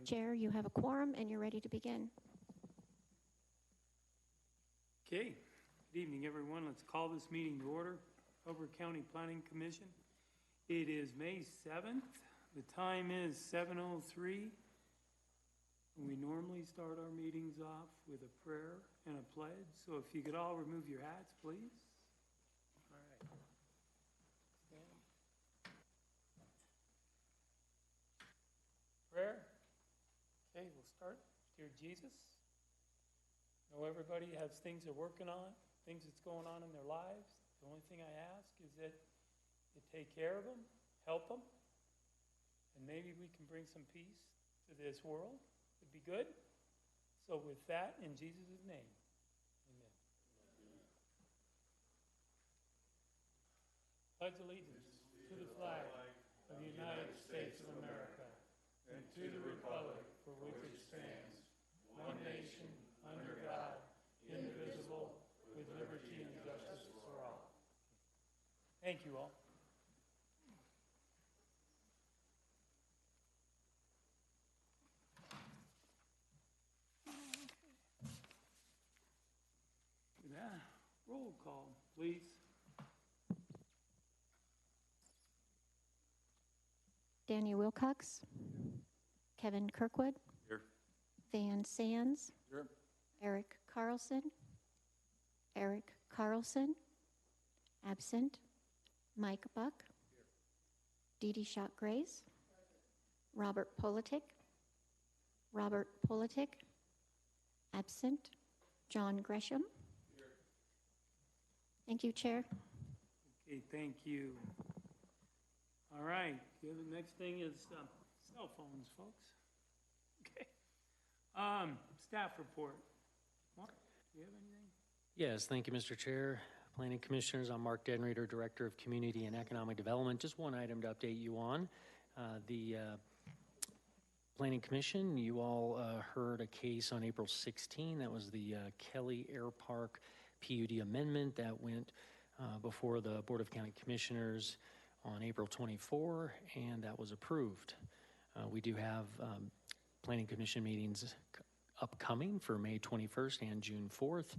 Chair, you have a quorum and you're ready to begin. Okay, good evening, everyone. Let's call this meeting to order. Elbert County Planning Commission. It is May 7th. The time is 7:03. We normally start our meetings off with a prayer and a pledge. So if you could all remove your hats, please. All right. Stand. Prayer. Okay, we'll start. Dear Jesus, I know everybody has things they're working on, things that's going on in their lives. The only thing I ask is that you take care of them, help them, and maybe we can bring some peace to this world. It'd be good. So with that, in Jesus' name, amen. Pledge allegiance to the flag of the United States of America and to the republic for which it stands, one nation, under God, indivisible, with liberty and justice for all. Thank you all. Yeah. Roll call, please. Danny Wilcox. Kevin Kirkwood. Here. Van Sands. Here. Eric Carlson. Eric Carlson. Absent. Mike Buck. Here. Dee Dee Schott-Grace. Robert Politik. Robert Politik. Absent. John Gresham. Here. Thank you, Chair. Okay, thank you. All right, the next thing is cell phones, folks. Okay. Staff report. Mark, do you have anything? Yes, thank you, Mr. Chair. Planning Commissioners, I'm Mark Denreader, Director of Community and Economic Development. Just one item to update you on. The Planning Commission, you all heard a case on April 16. That was the Kelly Air Park PUD amendment that went before the Board of County Commissioners on April 24, and that was approved. We do have Planning Commission meetings upcoming for May 21st and June 4th,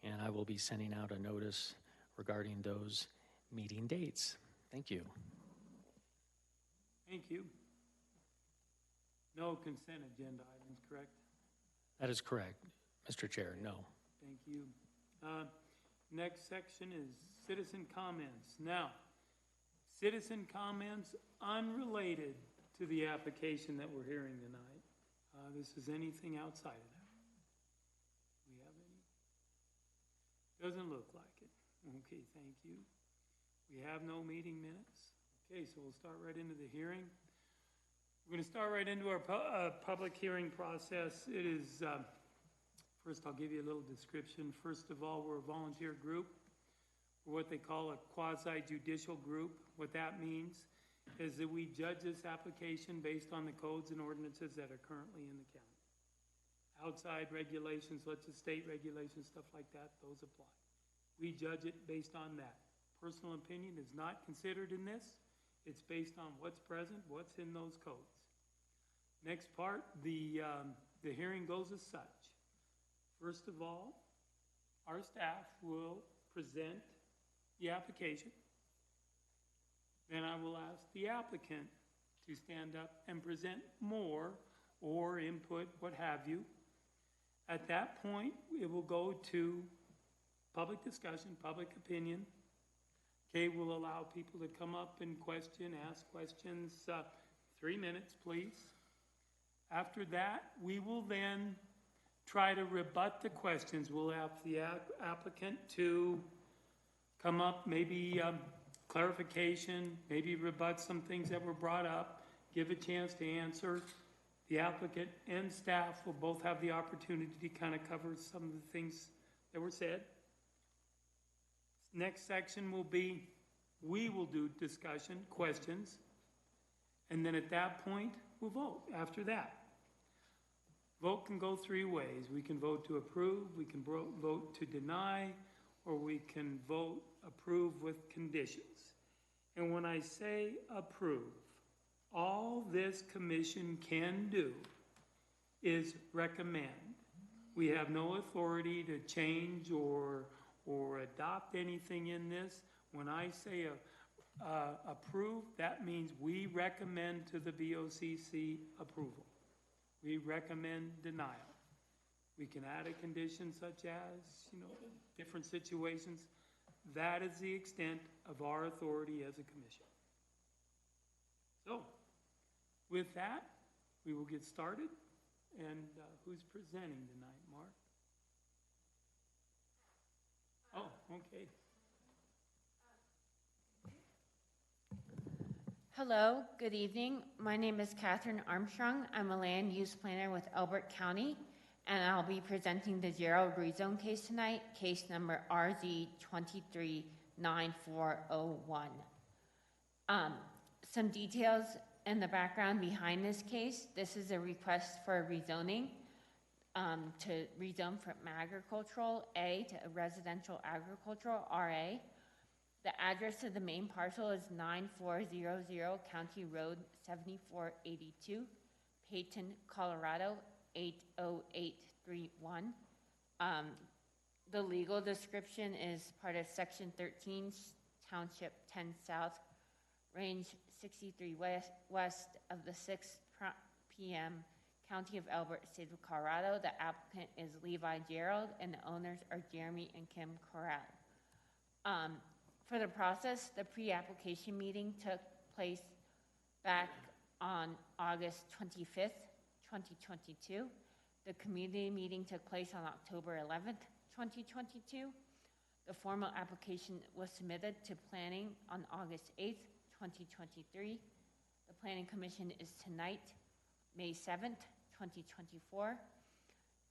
and I will be sending out a notice regarding those meeting dates. Thank you. Thank you. No consent agenda items, correct? That is correct, Mr. Chair, no. Thank you. Next section is citizen comments. Now, citizen comments unrelated to the application that we're hearing tonight. This is anything outside of that. We have any? Doesn't look like it. Okay, thank you. We have no meeting minutes. Okay, so we'll start right into the hearing. We're going to start right into our public hearing process. It is, first I'll give you a little description. First of all, we're a volunteer group. We're what they call a quasi-judicial group. What that means is that we judge this application based on the codes and ordinances that are currently in the county. Outside regulations, such as state regulations, stuff like that, those apply. We judge it based on that. Personal opinion is not considered in this. It's based on what's present, what's in those codes. Next part, the hearing goes as such. First of all, our staff will present the application. Then I will ask the applicant to stand up and present more or input, what have you. At that point, it will go to public discussion, public opinion. Okay, we'll allow people to come up and ask questions. 3 minutes, please. After that, we will then try to rebut the questions. We'll have the applicant to come up, maybe clarification, maybe rebut some things that were brought up, give a chance to answer. The applicant and staff will both have the opportunity to kind of cover some of the things that were said. Next section will be, we will do discussion, questions, and then at that point, we'll vote after that. Vote can go 3 ways. We can vote to approve, we can vote to deny, or we can vote approve with conditions. And when I say approve, All this commission can do is recommend. We have no authority to change or adopt anything in this. When I say approve, that means we recommend to the BOCC approval. We recommend denial. We can add a condition such as, different situations. That is the extent of our authority as a commission. So, with that, we will get started. And who's presenting tonight, Mark? Oh, okay. Hello, good evening. My name is Catherine Armstrong. I'm a land use planner with Elbert County, and I'll be presenting the Gerald rezone case tonight, case number RZ 239401. Some details in the background behind this case. This is a request for rezoning to rezone from agricultural A to a residential agricultural RA. The address of the main parcel is 9400 County Road 7482, Peyton, Colorado 80831. The legal description is part of Section 13, Township 10 South, Range 63 west of the 6th p.m., County of Elbert, State of Colorado. The applicant is Levi Gerald, and the owners are Jeremy and Kim Corral. For the process, the pre-application meeting took place back on August 25th, 2022. The community meeting took place on October 11th, 2022. The formal application was submitted to planning on August 8th, 2023. The Planning Commission is tonight, May 7th, 2024.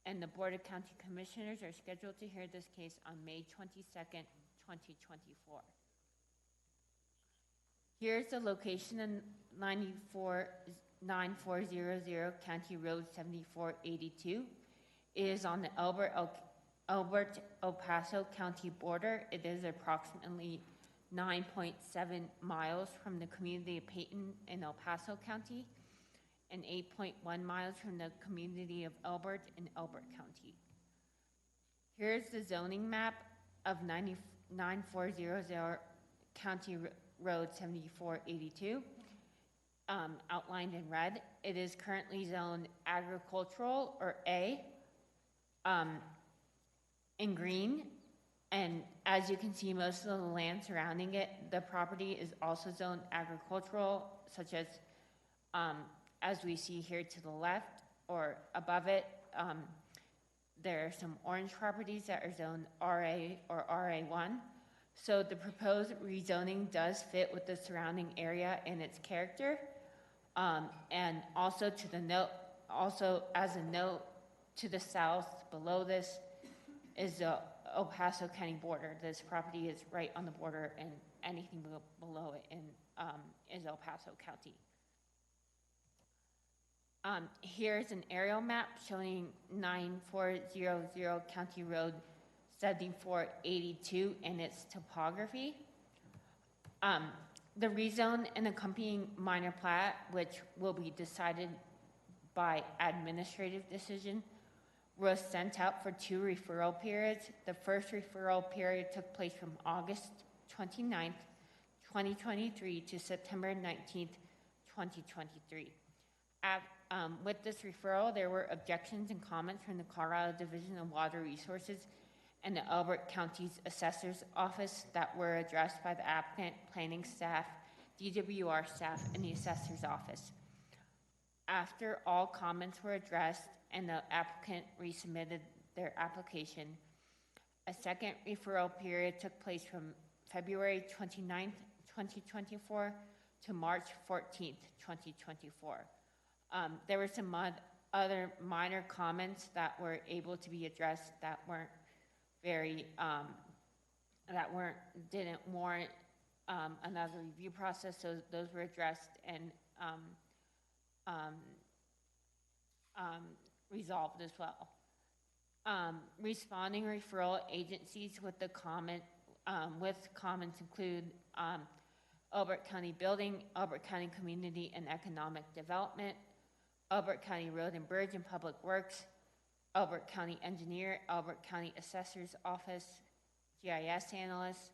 And the Board of County Commissioners are scheduled to hear this case on May 22nd, 2024. Here's the location of 9400 County Road 7482. It is on the Elbert-El Paso County border. It is approximately 9.7 miles from the community of Peyton in El Paso County and 8.1 miles from the community of Elbert in Elbert County. Here's the zoning map of 9400 County Road 7482, outlined in red. It is currently zoned agricultural, or A, in green. And as you can see, most of the land surrounding it, the property is also zoned agricultural, such as we see here to the left or above it. There are some orange properties that are zoned RA or RA1. So the proposed rezoning does fit with the surrounding area and its character. And also to the note, also as a note, to the south below this is the El Paso County border. This property is right on the border, and anything below it is El Paso County. Here's an aerial map showing 9400 County Road 7482 and its topography. The rezone and accompanying minor plat, which will be decided by administrative decision, was sent out for 2 referral periods. The first referral period took place from August 29th, 2023 to September 19th, 2023. With this referral, there were objections and comments from the Colorado Division of Water Resources and the Elbert County's Assessor's Office that were addressed by the applicant, planning staff, DWR staff, and the Assessor's Office. After all comments were addressed and the applicant resubmitted their application, a second referral period took place from February 29th, 2024 to March 14th, 2024. There were some other minor comments that were able to be addressed that weren't very, didn't warrant another review process, so those were addressed and resolved as well. Responding referral agencies with the comments include Elbert County Building, Elbert County Community and Economic Development, Elbert County Road and Bridge and Public Works, Elbert County Engineer, Elbert County Assessor's Office, GIS Analyst,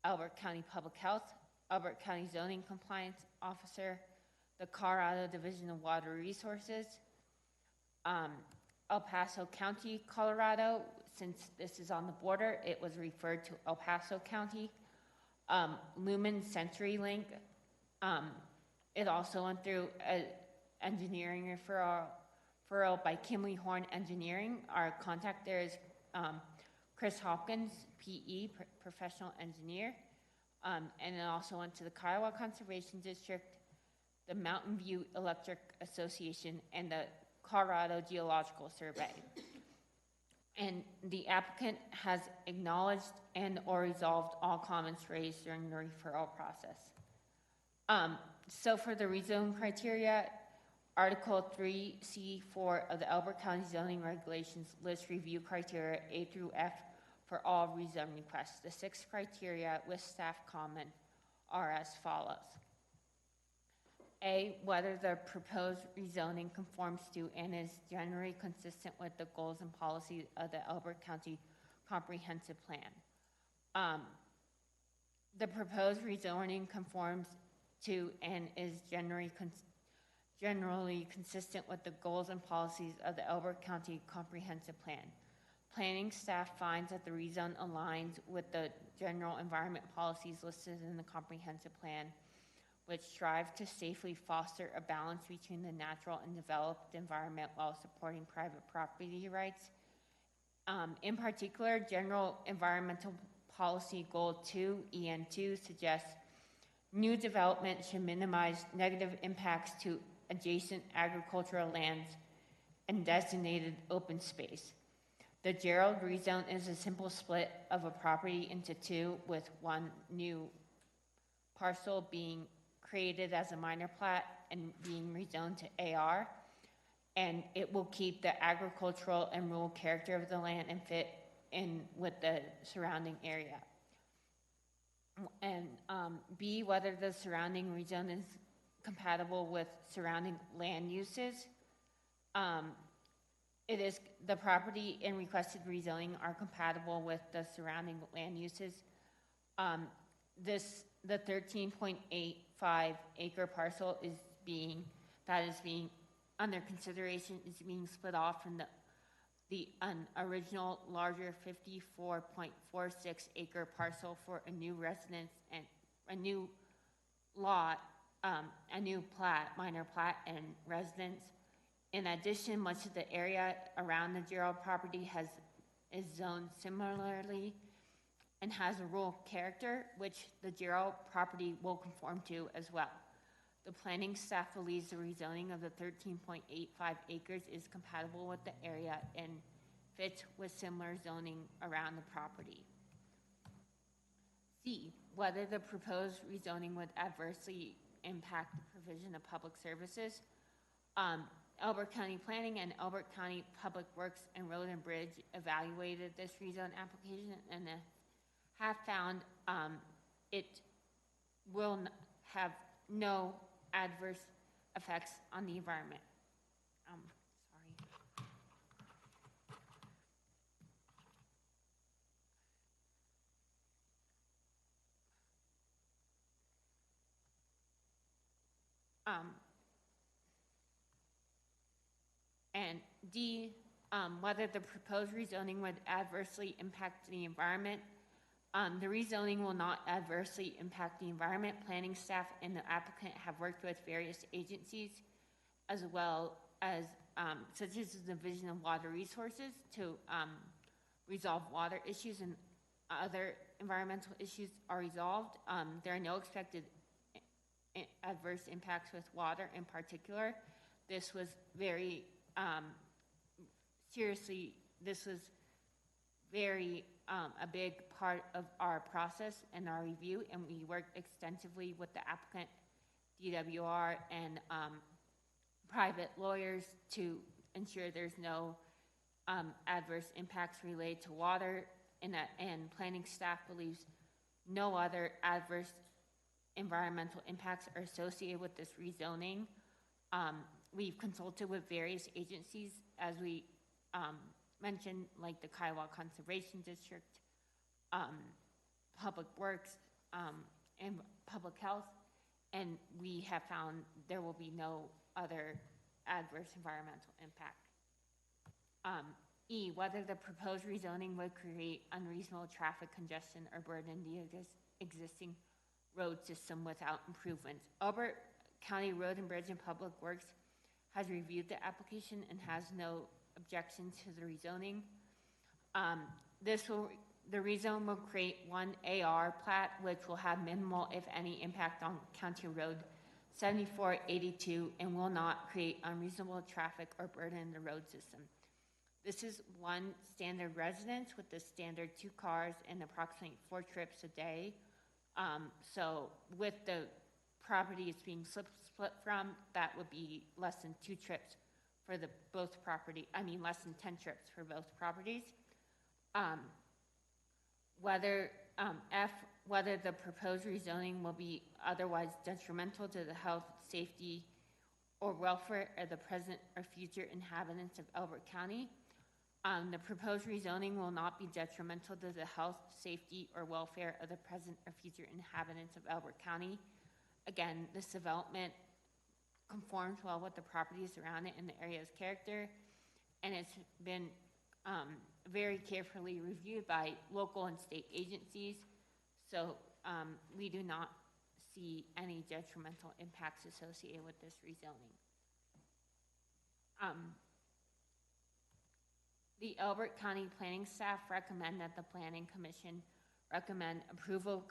Elbert County Public Health, Elbert County Zoning Compliance Officer, the Colorado Division of Water Resources, El Paso County, Colorado. Since this is on the border, it was referred to El Paso County. Lumen CenturyLink, it also went through an engineering referral by Kimley Horn Engineering. Our contact there is Chris Hopkins, PE, professional engineer. And it also went to the Kiowa Conservation District, the Mountain View Electric Association, and the Colorado Geological Survey. And the applicant has acknowledged and or resolved all comments raised during the referral process. So for the rezone criteria, Article 3C4 of the Elbert County Zoning Regulations lists review criteria A through F for all rezone requests. The 6 criteria with staff comment are as follows. A, whether the proposed rezoning conforms to and is generally consistent with the goals and policies of the Elbert County Comprehensive Plan. The proposed rezoning conforms to and is generally consistent with the goals and policies of the Elbert County Comprehensive Plan. Planning staff finds that the rezone aligns with the general environment policies listed in the comprehensive plan, which strive to safely foster a balance between the natural and developed environment while supporting private property rights. In particular, General Environmental Policy Goal 2, EN2, suggests new development should minimize negative impacts to adjacent agricultural lands and designated open space. The Gerald rezone is a simple split of a property into 2, with one new parcel being created as a minor plat and being rezoned to AR, and it will keep the agricultural and rural character of the land and fit in with the surrounding area. And B, whether the surrounding rezone is compatible with surrounding land uses. It is the property and requested rezoning are compatible with the surrounding land uses. The 13.85 acre parcel is being under consideration is being split off from the original larger 54.46 acre parcel for a new residence and a new lot, a new plat, minor plat and residence. In addition, much of the area around the Gerald property is zoned similarly and has a rural character, which the Gerald property will conform to as well. The planning staff believes the rezoning of the 13.85 acres is compatible with the area and fits with similar zoning around the property. C, whether the proposed rezoning would adversely impact the provision of public services. Elbert County Planning and Elbert County Public Works and Road and Bridge evaluated this rezone application and have found it will have no adverse effects on the environment. And D, whether the proposed rezoning would adversely impact the environment. The rezoning will not adversely impact the environment. Planning staff and the applicant have worked with various agencies as well as such as the Division of Water Resources to resolve water issues, and other environmental issues are resolved. There are no expected adverse impacts with water in particular. This was very a big part of our process and our review, and we worked extensively with the applicant, DWR, and private lawyers to ensure there's no adverse impacts related to water, and planning staff believes no other adverse environmental impacts are associated with this rezoning. We've consulted with various agencies, as we mentioned, like the Kiowa Conservation District, Public Works, and Public Health, and we have found there will be no other adverse environmental impact. E, whether the proposed rezoning would create unreasonable traffic congestion or burden the existing road system without improvements. Elbert County Road and Bridge and Public Works has reviewed the application and has no objections to the rezoning. The rezone will create one AR plat, which will have minimal, if any, impact on County Road 7482 and will not create unreasonable traffic or burden the road system. This is one standard residence with the standard 2 cars and approximately 4 trips a day. So with the property it's being split from, that would be less than 2 trips for both property. I mean, less than 10 trips for both properties. Whether the proposed rezoning will be otherwise detrimental to the health, safety, or welfare of the present or future inhabitants of Elbert County. The proposed rezoning will not be detrimental to the health, safety, or welfare of the present or future inhabitants of Elbert County. Again, this development conforms well with the properties around it and the area's character, and it's been very carefully reviewed by local and state agencies. So we do not see any detrimental impacts associated with this rezoning. The Elbert County Planning staff recommend that the Planning Commission recommend approval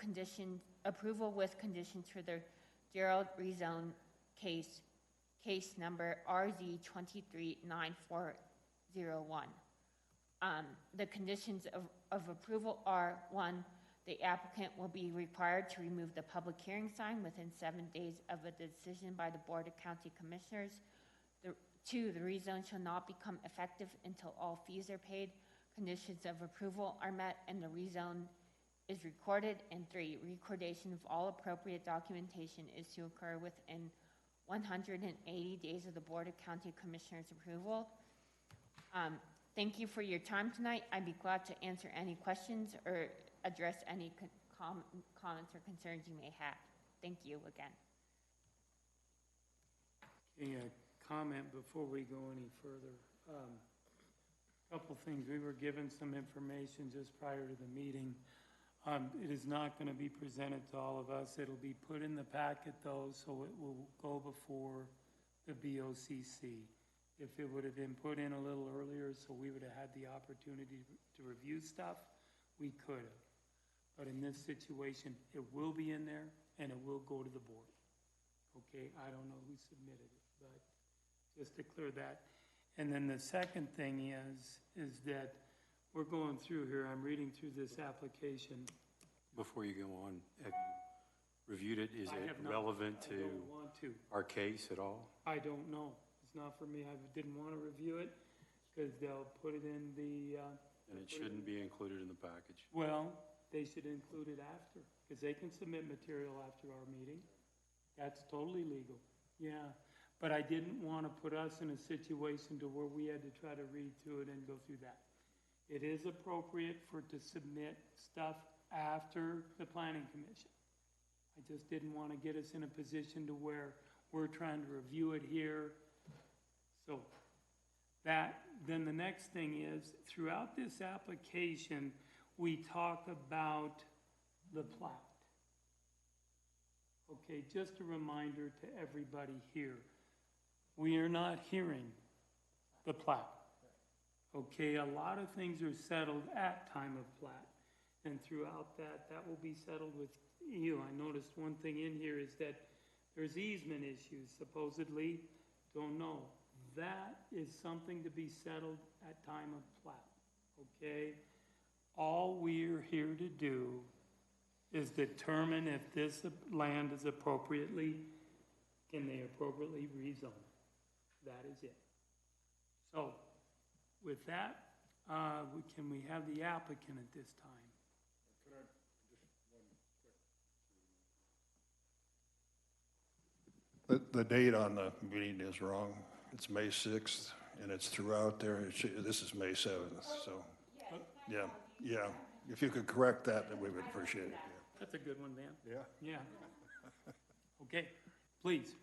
with conditions for the Gerald rezone case number RZ 239401. The conditions of approval are: 1, the applicant will be required to remove the public hearing sign within 7 days of a decision by the Board of County Commissioners. 2, the rezone shall not become effective until all fees are paid, conditions of approval are met, and the rezone is recorded. And 3, recordation of all appropriate documentation is to occur within 180 days of the Board of County Commissioners' approval. Thank you for your time tonight. I'd be glad to answer any questions or address any comments or concerns you may have. Thank you again. Okay, a comment before we go any further. Couple things. We were given some information just prior to the meeting. It is not going to be presented to all of us. It'll be put in the packet though, so it will go before the BOCC. If it would have been put in a little earlier, so we would have had the opportunity to review stuff, we could have. But in this situation, it will be in there and it will go to the board. Okay, I don't know who submitted it, but just to clear that. And then the second thing is that we're going through here, I'm reading through this application. Before you go on, have you reviewed it? Is it relevant I don't want to. our case at all? I don't know. It's not for me. I didn't want to review it because they'll put it in the... And it shouldn't be included in the package. Well, they should include it after, because they can submit material after our meeting. That's totally legal. Yeah, but I didn't want to put us in a situation to where we had to try to read through it and go through that. It is appropriate to submit stuff after the Planning Commission. I just didn't want to get us in a position to where we're trying to review it here. So then the next thing is, throughout this application, we talk about the plat. Okay, just a reminder to everybody here. We are not hearing the plat. Okay, a lot of things are settled at time of plat. And throughout that will be settled with you. I noticed one thing in here is that there's easement issues, supposedly. Don't know. That is something to be settled at time of plat. Okay? All we're here to do is determine if this land is can they appropriately rezone. That is it. So, with that, can we have the applicant at this time? The date on the meeting is wrong. It's May 6th, and it's throughout there. This is May 7th, so, yeah, yeah. If you could correct that, then we would appreciate it. That's a good one, man. Yeah. Yeah. Okay, please.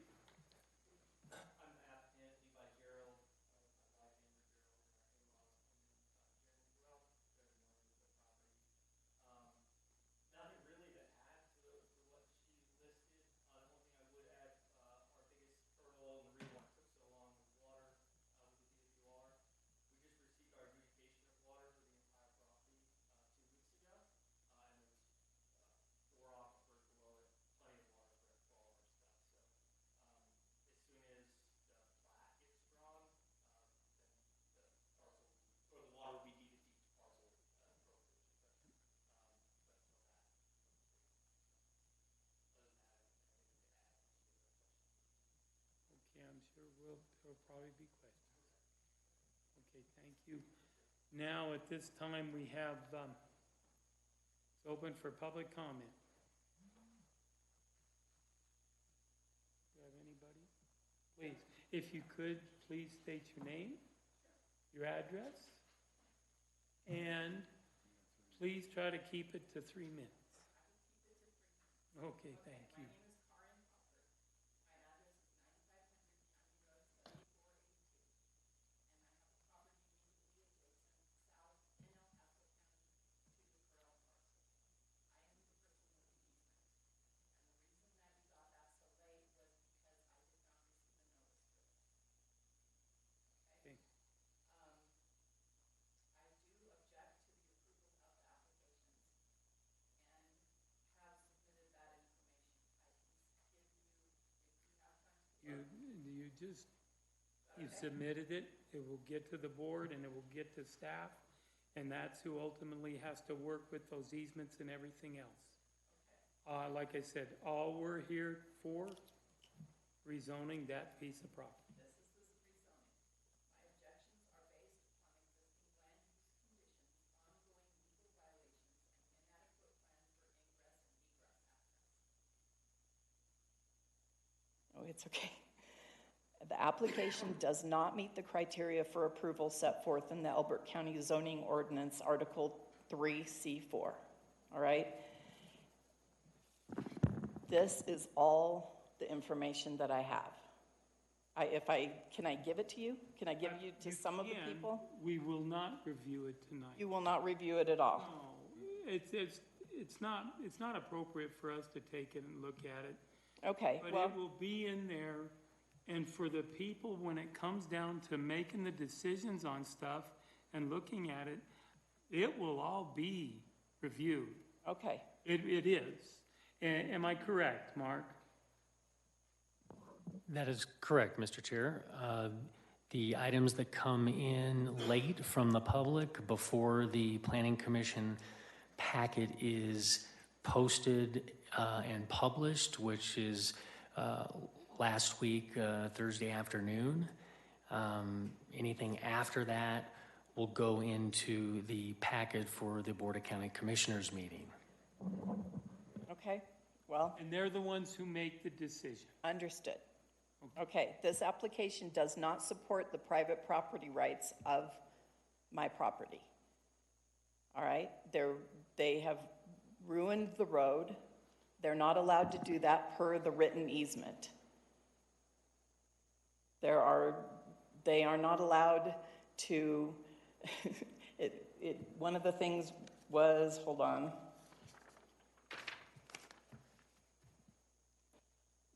Okay, I'm sure there'll probably be questions. Okay, thank you. Now, at this time, we have, it's open for public comment. Do you have anybody? Please, if you could, please state your name, your address, and please try to keep it to 3 minutes. Okay, thank you. Okay. You submitted it, it will get to the board and it will get to staff, and that's who ultimately has to work with those easements and everything else. Like I said, all we're here for, rezoning that piece of property. Oh, it's okay. The application does not meet the criteria for approval set forth in the Elbert County Zoning Ordinance, Article 3C4, all right? This is all the information that I have. Can I give it to you? Can I give you to some of the people? We will not review it tonight. You will not review it at all? No, it's not appropriate for us to take it and look at it. Okay, But well, it will be in there, and for the people, when it comes down to making the decisions on stuff and looking at it, it will all be reviewed. okay. It is. Am I correct, Mark? That is correct, Mr. Chair. The items that come in late from the public before the Planning Commission packet is posted and published, which is last week, Thursday afternoon. Anything after that will go into the packet for the Board of County Commissioners meeting. Okay, well, And they're the ones who make the decision. understood. Okay, this application does not support the private property rights of my property. All right, they have ruined the road. They're not allowed to do that per the written easement. They are not allowed to, one of the things was, hold on,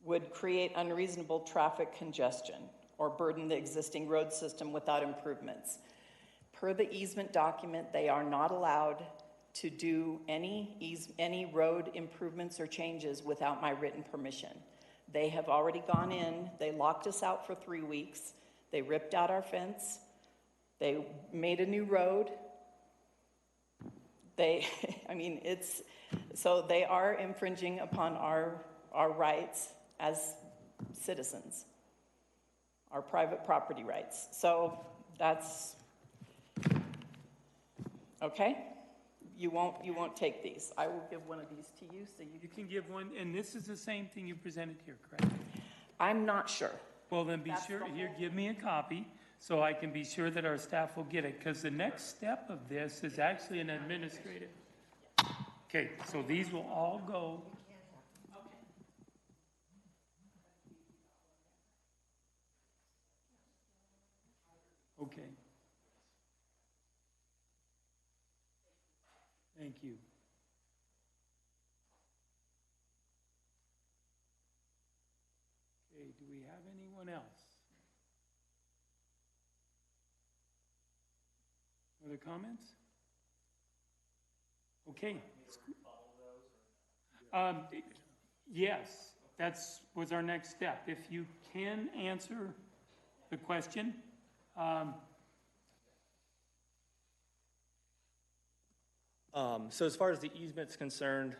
would create unreasonable traffic congestion or burden the existing road system without improvements. Per the easement document, they are not allowed to do any road improvements or changes without my written permission. They have already gone in, they locked us out for 3 weeks, they ripped out our fence, they made a new road. So they are infringing upon our rights as citizens, our private property rights. So that's, okay? You won't take these. I will give one of these to you so you You can give one, and this is the same thing you presented here, correct? I'm not sure. Well, then be That's sure, the here, whole- give me a copy so I can be sure that our staff will get it, because the next step of this is actually an administrative. Okay, so these will all go. Okay. Thank you. Okay, do we have anyone else? Other comments? Okay. Yes, was our next step. If you can answer the question, So as far as the easement's concerned,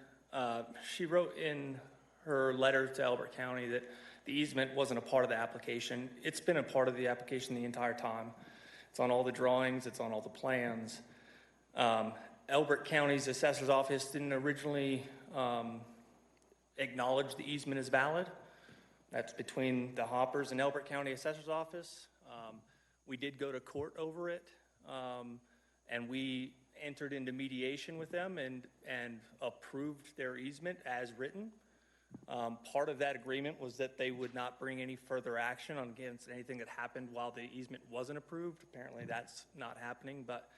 she wrote in her letter to Elbert County that the easement wasn't a part of the application. It's been a part of the application the entire time. It's on all the drawings, it's on all the plans. Elbert County's assessor's office didn't originally acknowledge the easement as valid. That's between the Hoppers and Elbert County Assessor's Office. We did go to court over it, and we entered into mediation with them and approved their easement as written. Part of that agreement was that they would not bring any further action against anything that happened while the easement wasn't approved. Apparently that's not happening, but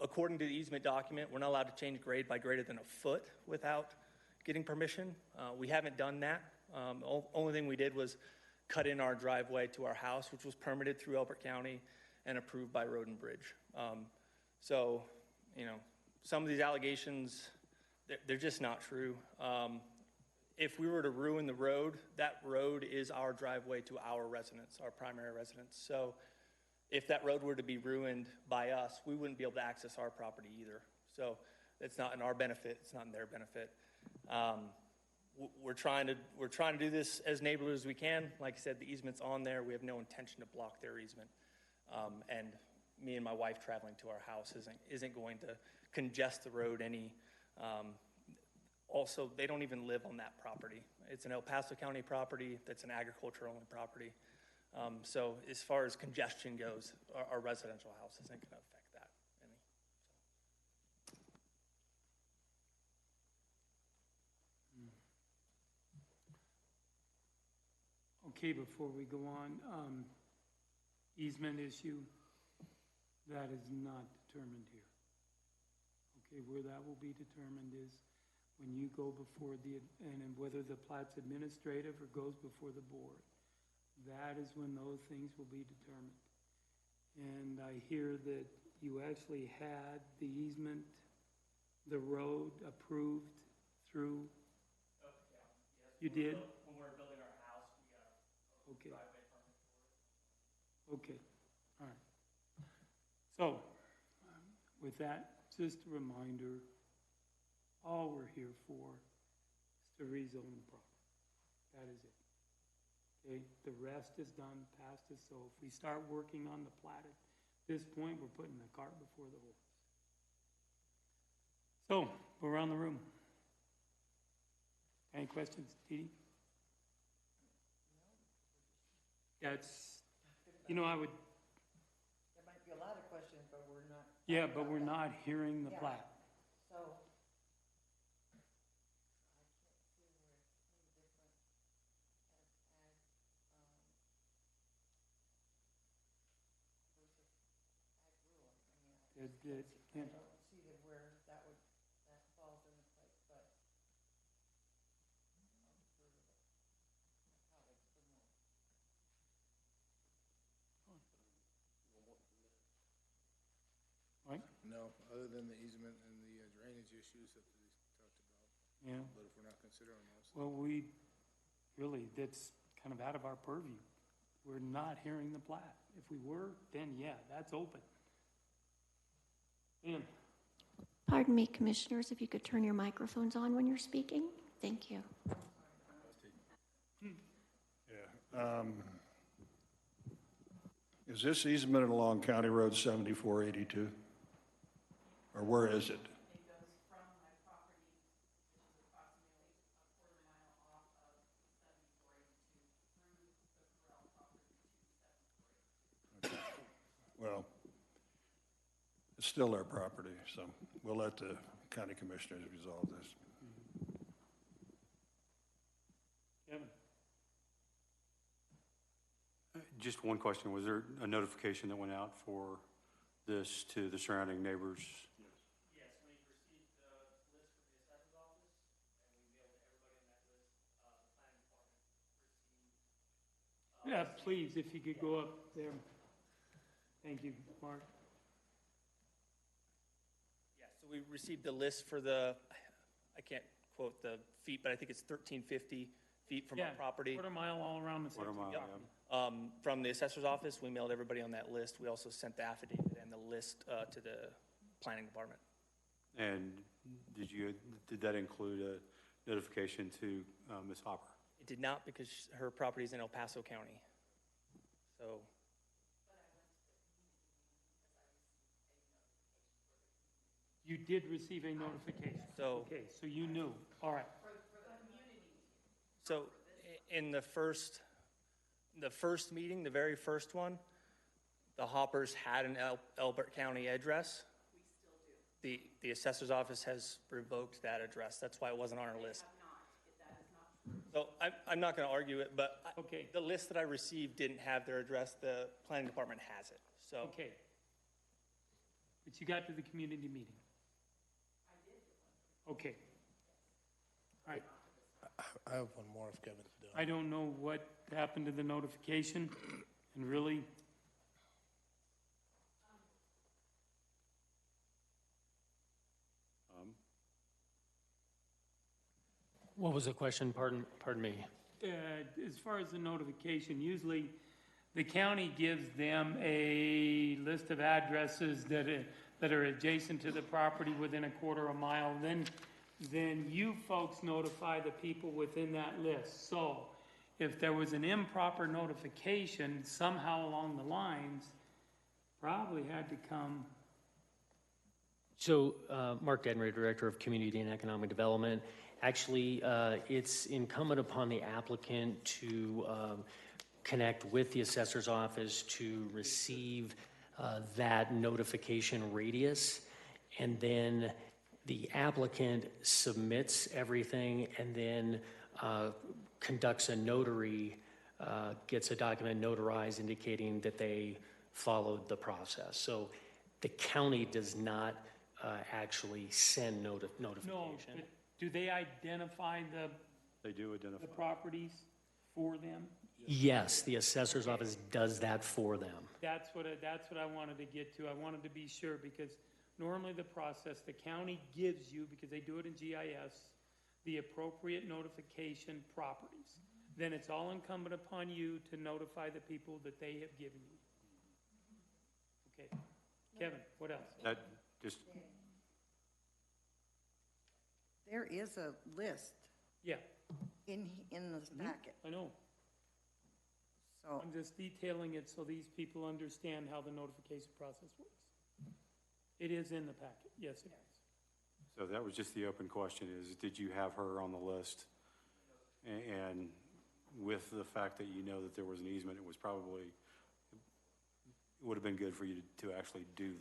according to the easement document, we're not allowed to change grade by greater than a foot without getting permission. We haven't done that. Only thing we did was cut in our driveway to our house, which was permitted through Elbert County and approved by Road and Bridge. So, you know, some of these allegations, they're just not true. If we were to ruin the road, that road is our driveway to our residence, our primary residence. So if that road were to be ruined by us, we wouldn't be able to access our property either. So it's not in our benefit, it's not in their benefit. We're trying to do this as neighborly as we can. Like I said, the easement's on there. We have no intention to block their easement. And me and my wife traveling to our house isn't going to congest the road any. Also, they don't even live on that property. It's an El Paso County property that's an agriculture-only property. So as far as congestion goes, our residential house isn't going to affect that any. okay, before we go on, easement issue, that is not determined here. Okay, where that will be determined is when you go before and whether the plat's administrative or goes before the board. That is when those things will be determined. And I hear that you actually had the easement, the road approved through. Oh, yeah. Yes, you did? When we were building our house, we got a okay. driveway permit for it. Okay, all right. So, with that, just a reminder, all we're here for is to rezone the property. That is it. Okay, the rest is done, past us, so if we start working on the plat at this point, we're putting the cart before the horse. So, we're around the room. Any questions, Dee Dee? Yeah, I would. There might be a lot of questions, but we're not. Yeah, but we're not hearing the plat. So. I don't see that where that falls into place, but. Right? No, other than the easement and the drainage issues that they talked about. Yeah. But if we're not considering those. Well, that's kind of out of our purview. We're not hearing the plat. If we were, then yeah, that's open. And Pardon me, commissioners, if you could turn your microphones on when you're speaking. Thank you. Yeah. Is this easement along County Road 7482? Or where is it? It goes from my property, which is approximately a quarter mile off of 7482 still our property, so we'll let the county commissioners resolve this. Kevin? Just one question. Was there a notification that went out for this to the surrounding neighbors? Yes, we received the list from the assessor's office, and we mailed to everybody on that list. The planning department received. Yeah, please, if you could go up there. Thank you, Mark. Yeah, so we received the list for the, I can't quote the feet, but I think it's 1,350 feet from our Yeah, property. quarter mile all around the Quarter section. mile, Yeah. yeah. From the assessor's office, we mailed everybody on that list. We also sent the affidavit and the list to the planning department. And did that include a notification to Ms. Hopper? It did not because her property is in El Paso County. So, You did receive a notification. So- Okay, so you knew. All right. so in the first meeting, the very first one, the Hoppers had an Elbert County address. We still do. The assessor's office has revoked that address. That's why it wasn't on our list. So I'm not going to argue it, but Okay. the list that I received didn't have their address. The planning department has it. So Okay. But you got to the community meeting? I did. Okay. All right. I have one more if Kevin's done. I don't know what happened to the notification, and really, What was the question? Pardon me. as far as the notification, usually the county gives them a list of addresses that are adjacent to the property within a quarter of a mile. Then you folks notify the people within that list. So if there was an improper notification somehow along the lines, probably had to come. So, Mark Denry, Director of Community and Economic Development. Actually, it's incumbent upon the applicant to connect with the assessor's office to receive that notification radius. And then the applicant submits everything and then conducts a notary, gets a document notarized indicating that they followed the process. So the county does not actually send notification. No, but do they identify They do identify. the properties for them? Yes, the assessor's office does that for them. That's what I wanted to get to. I wanted to be sure, because normally the process, the county gives you, because they do it in GIS, the appropriate notification properties. Then it's all incumbent upon you to notify the people that they have given you. Okay. Kevin, what else? That just, There is a list Yeah, in this packet, I know. so. I'm just detailing it so these people understand how the notification process works. It is in the packet. Yes, it is. so that was just the open question is, did you have her on the list? And with the fact that you know that there was an easement, it was probably, it would have been good for you to actually do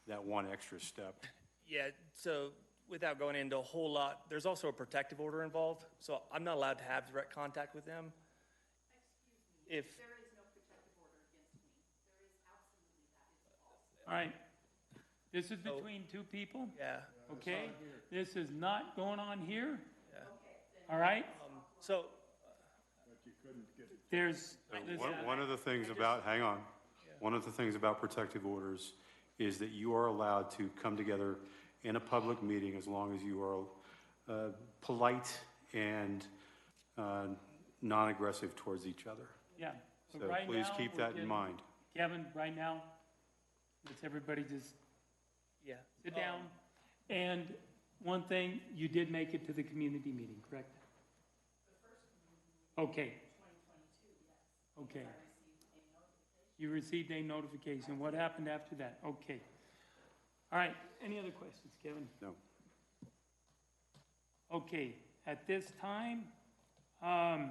that one extra step. yeah, so without going into a whole lot, there's also a protective order involved. So I'm not allowed to have direct contact with them. Excuse me. If There is no protective order against me. There is absolutely, that is false. All right. This is between two people, yeah, okay? This is not going on here, yeah. all right? So There's, One of the things about, hang on, one of the things about protective orders is that you are allowed to come together in a public meeting as long as you are polite and non-aggressive towards each other. yeah. So So right please now, keep we're that in getting- mind. Kevin, right now, let's everybody just yeah, sit down. And one thing, you did make it to the community meeting, correct? Okay. Okay. You received a notification. What happened after that? Okay. All right, any other questions, Kevin? No. Okay, at this time, I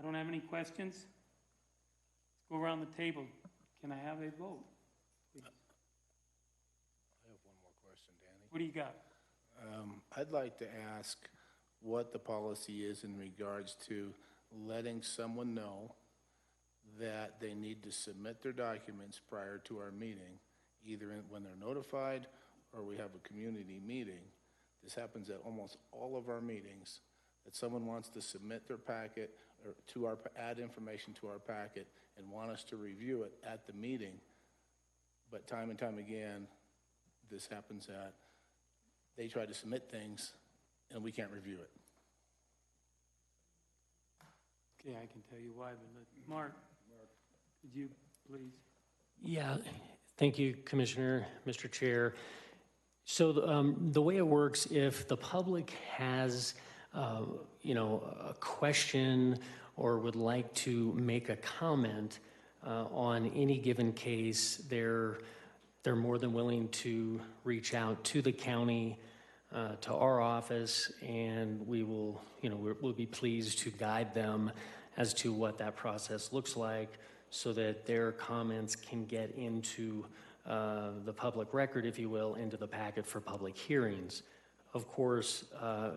don't have any questions. Let's go around the table. Can I have a vote, please? What do you got? I'd like to ask what the policy is in regards to letting someone know that they need to submit their documents prior to our meeting, either when they're notified or we have a community meeting. This happens at almost all of our meetings, that someone wants to submit their packet or add information to our packet and want us to review it at the meeting. But time and time again, this happens that they try to submit things and we can't review it. Okay, I can tell you why, but Mark, could you please? Yeah, thank you, Commissioner, Mr. Chair. So the way it works, if the public has, a question or would like to make a comment on any given case, they're more than willing to reach out to the county, to our office, and we will, we'll be pleased to guide them as to what that process looks like so that their comments can get into the public record, if you will, into the packet for public hearings. Of course,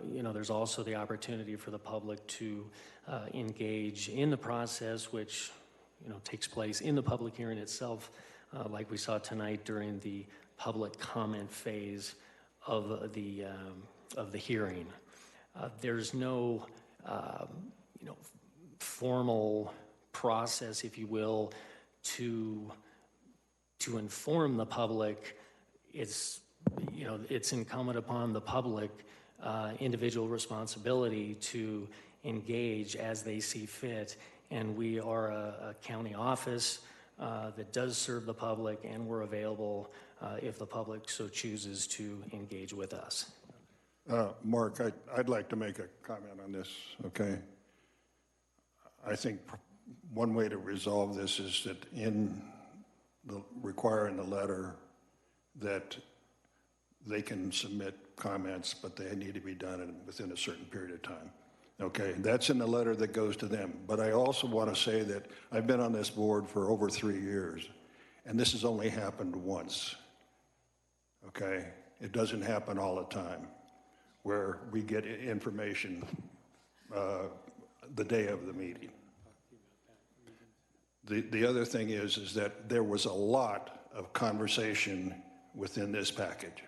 there's also the opportunity for the public to engage in the process, which, takes place in the public hearing itself, like we saw tonight during the public comment phase of the hearing. There's no, formal process, if you will, to inform the public. It's incumbent upon the public individual responsibility to engage as they see fit. And we are a county office that does serve the public, and we're available if the public so chooses to engage with us. Mark, I'd like to make a comment on this, okay? I think one way to resolve this is that requiring the letter that they can submit comments, but they need to be done within a certain period of time. Okay, that's in the letter that goes to them. But I also want to say that I've been on this board for over 3 years, and this has only happened once. Okay, it doesn't happen all the time, where we get information the day of the meeting. The other thing is that there was a lot of conversation within this package.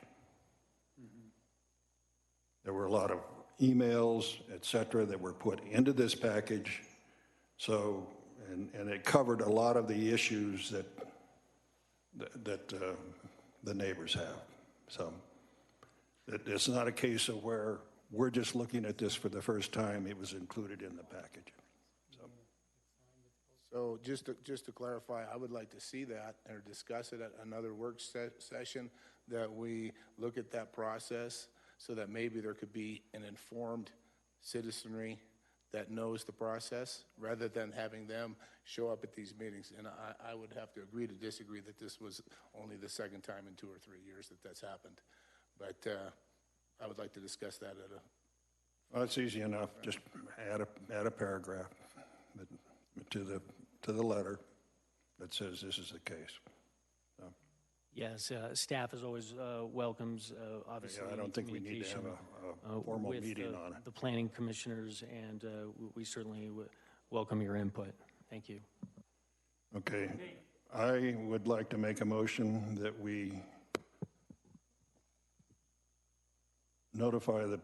There were a lot of emails, et cetera, that were put into this package. So, and it covered a lot of the issues that the neighbors have. So it's not a case of where we're just looking at this for the first time. It was included in the package. So just to clarify, I would like to see that or discuss it at another work session, that we look at that process so that maybe there could be an informed citizenry that knows the process rather than having them show up at these meetings. And I would have to agree to disagree that this was only the second time in 2 or 3 years that that's happened. But I would like to discuss that at a... Well, it's easy enough. Just add a paragraph to the letter that says this is the case. So. Yes, staff as always welcomes, obviously, I don't think we need to have a formal meeting on it. The planning commissioners, and we certainly welcome your input. Thank you. Okay. I would like to make a motion that we notify the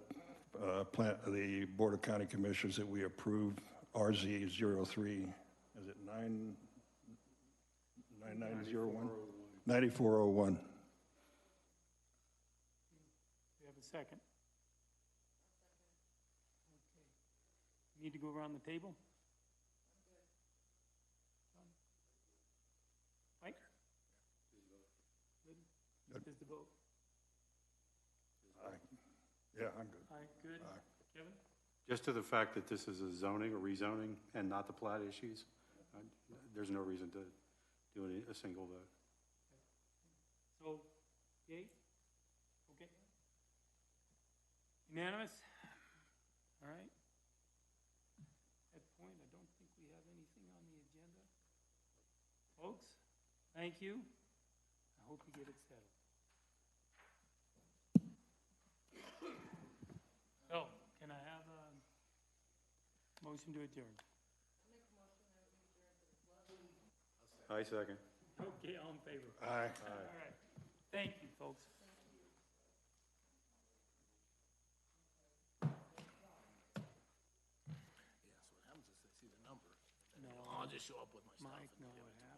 Board of County Commissioners that we approve RZ03, is it 9901? 9401. We have a second. Okay. Need to go around the table? Mike? Good? Is the vote? Aye. Yeah, I'm good. Aye, good. Aye. Kevin? Just to the fact that this is a zoning or rezoning and not the plat issues, there's no reason to do a single vote. So, yay? Okay. Unanimous? All right. At that point, I don't think we have anything on the agenda. Folks, thank you. I hope you get it settled. Motion to adjourn. I second. Okay, all in favor? Aye. All right. Thank you, folks. Yeah, so what happens is they see the number, No, I'll just show up with my stuff. Mike, no, it happened.